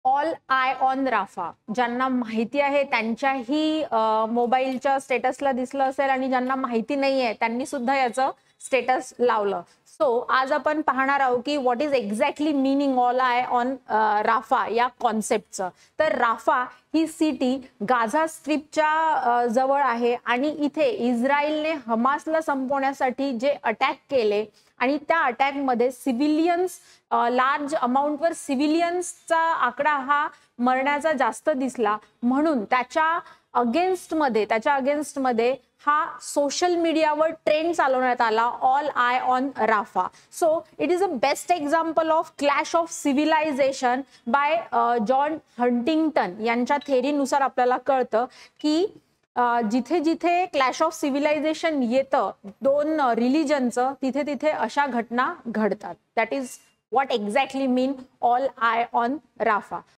All eye on Rafa. ज्यांना माहिती आहे त्यांच्याही मोबाईलच्या स्टेटसला दिसलं असेल आणि ज्यांना माहिती नाहीये त्यांनी सुद्धा याचं स्टेटस लावलं. सो आज आपण पाहणार आहोत की what is exactly meaning all eye on Rafah या कॉन्सेप्टचं. तर राफा ही सिटी गाझा स्ट्रिपच्या जवळ आहे आणि इथे इस्रायलने हमासला संपवण्यासाठी जे अटॅक केले आणि त्या अटॅकमध्ये सिव्हिलियन्स लार्ज अमाऊंटवर सिव्हिलियन्सचा आकडा हा मरण्याचा जास्त दिसला, म्हणून त्याच्या अगेन्स्टमध्ये हा सोशल मीडियावर ट्रेंड चालवण्यात आला, all eye on Rafah. So it is a best example of clash of civilisation by John Huntington यांच्या थेरीनुसार आपल्याला कळतं की जिथे जिथे क्लॅश ऑफ सिव्हिलायझेशन येतं दोन रिलिजनचं, तिथे तिथे अशा घटना घडतात. That is what exactly mean all eye on Rafah.